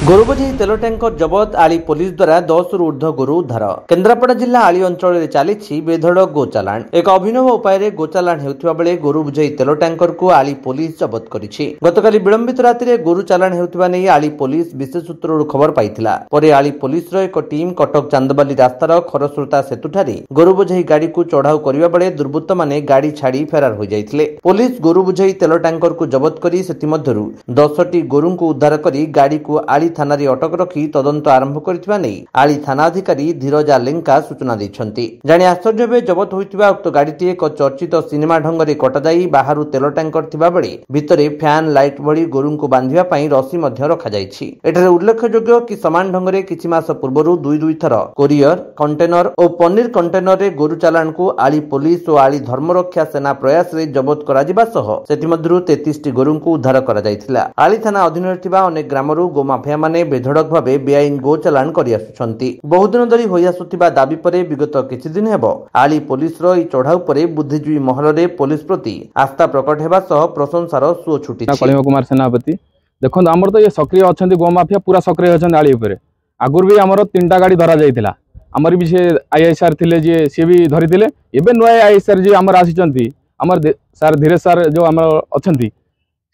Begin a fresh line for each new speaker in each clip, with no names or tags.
गोरुबोझी तेल टैंकर जबत आली पुलिस द्वारा 10 रु ऊर्ध्व गोरु उद्धार। केन्द्रापड़ा जिला आली अंचल में चली बेधड़क गोचालाण। एक अभिनव उपाय गोचालाण होता बेले गोरुबोझी तेल टैंकर को आली पुलिस जबत करिछि। गतकाली विलंबित राति गोरु चालाण होता नहीं आली पुलिस विशेष सूत्र खबर पाइथिला। परे आली पुलिस एक टीम कटक चांदबाली रास्तार खरस्रोता सेतुठारे गोरुबोझी गाड़ी को चढ़ाऊ करबा बेले दुर्बृत्त माने गाड़ी छाड़ी फेरार हो जाइथिले। पुलिस गोरुबोझी तेल टैंकर को जबत करी सेतिमध्यरु 10टी गोरु को उद्धार करी गाड़ी को आली थाना अटक रखी तदंत आरंभ करथिबा नै आली थाना अधिकारी धीरजा लेंका सूचना दैछन्ति। जानि आश्चर्य बे जबत होइतिबा उक्त गाड़ीटी एक चर्चित सिनेमा ढंगरे कटा जाई बाहरु तेल टैंकर थिबा बेले भितरे फैन लाइट भली गोरु को बांधिबा पई रसी मध्य रखा जाइछि। एठारे उल्लेखयोग्य कि समान ढंगरे किछि मास पूर्वरु दुई थर कोरियर कंटेनर और पनीर कंटेनर रे गोरु चालाण को आली पुलिस और आली धर्मरक्षा सेना प्रयास रे जबत करा जिबा सह सेतिमध्यरु 33टी गोरु को उद्धार करा जाइथिला। आली थाना अधीन थिबा अनेक ग्रामरु गोमाफिया माने बेधड़क भावे बेआईन गो चालाण करि आसुछन्ति। बहुदिन धरि होई आसुथिबा दाबी परे विगत किछि दिन हेबो आली पुलिस रो ई चढ़ाऊ परे बुद्धिजीवी महल रे पुलिस प्रति आस्था प्रकट हेबा सह प्रशंसार सुओ छुटिछि।
कलिंग कुमार सेनापति देखो हमर तो ये सक्रिय अछन्ति गो माफिया पूरा सक्रिय अछन्ति आली उपरे। आगुर भी हमर 3टा गाड़ी धरा जाइतिला। हमर भी से आईएसआर थिले जे से भी धरितिले। एबे नुआ आईएसआर जे हमर आसिचन्ति हमर सर धीरे सर जो हमर अछन्ति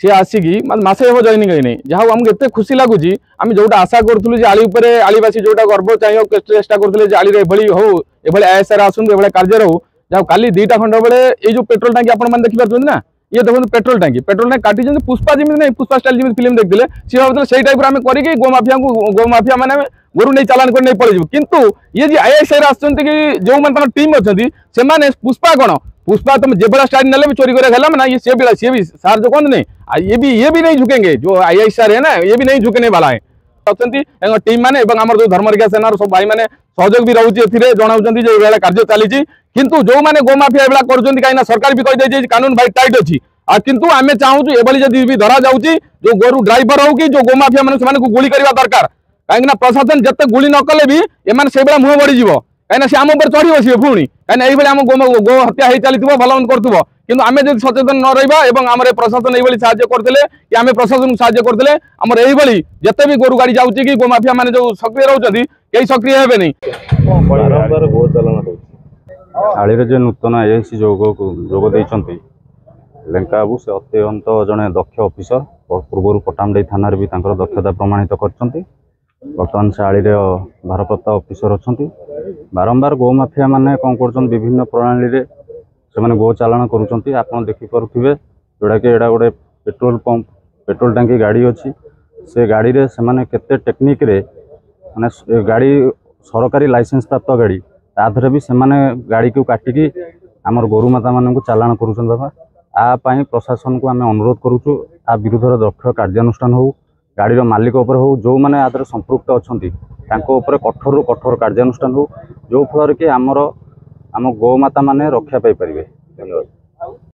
सी आसिकी मासे हे जॉइनिंग नहीं जहाँ आमको एत खुशी लगुच आम जोटा आशा करूँ आली आलीवासी जोटा गर्व चाहिए चेष्टा करते आली हो ये आईएसआर आसतु ये कार्य हो जहाँ काली 2टा खंड बेले ये जो पेट्रोल टांकी आप देखिए ना ये देखो पेट्रोल टांकी काटी पुष्पा जमी नहीं पुष्पा स्टाइल जमी फिल्म देखते सी भाव से टाइप आम करी गोमाफिया मैंने गोरु नहीं चालान कर पलू किंतु ये जी आईएसआर आसती जो टीम अच्छा से पुष्पा कौन पुष्पा तुम जो बड़ा स्टाइल ने भी चोरी कर ना ये भी सार जो कहते नहीं ये भी नहीं झुकेंगे जो आईएसआर है ना ये भी नहीं झुकने वाला है टीम माने आम जो धर्मरक्षा सेना सब भाई मैंने सहयोग भी रोचे जनाऊँ कार्य चली किंतु जो मैंने गोमाफिया कर सरकार भी कही कानून भाई टाइट अच्छी किंतु आम चाहूँ ये भी धरा जाऊँगी जो गोरु ड्राइवर हो कि जो गोमाफिया मैंने गुली करवा दरकार कहीं प्रशासन जिते गुली न कले भी एम से मुह बढ़ी कहीं से आम चढ़ी बसवे पुणी कहीं ये आम गो हत्या हो चली भल कर किंतु आम जब सचेतन न रहा आम प्रशासन ये साहय करते कि आम प्रशासन साहय करते आम ये जिते भी गोरु गाड़ी जाऊँगी कि गोमाफिया मैंने जो सक्रिय रोचे कई सक्रिय हे नहीं।
आली जो नूतन आईआईसी जोग लेंका बाबू से अत्यंत जड़े दक्ष ऑफिसर पूर्व पटामुंडई थाना भी दक्षता प्रमाणित कर बर्तमान से आली भारप्राप्त ऑफिसर अच्छा बारंबार गो माफिया मैंने कौन कर विभिन्न प्रणाली से गो चालाण करुँच आप देखिपे जोड़ा कि यहाँ गोटे पेट्रोल पंप पेट्रोल टांकी गाड़ी अच्छी से गाड़ी रे से केते टेक्निक रे माने गाड़ी सरकारी लाइसेंस प्राप्त गाड़ी ताधरे भी से गाड़ी को काटिकी आमर गोरुमाता मान चालाण कर प्रशासन को आम अनुरोध करुचु आ विरुद्ध दक्ष कार्यानुष्ठान हो गाड़ीर मालिक उपर हो जो मैंने आदर संपृक्त अच्छा कठोर रु कठोर कार्यानुष्ठान हो जो फल कि आम गोमाता माने रक्षा पाई पारे। धन्यवाद।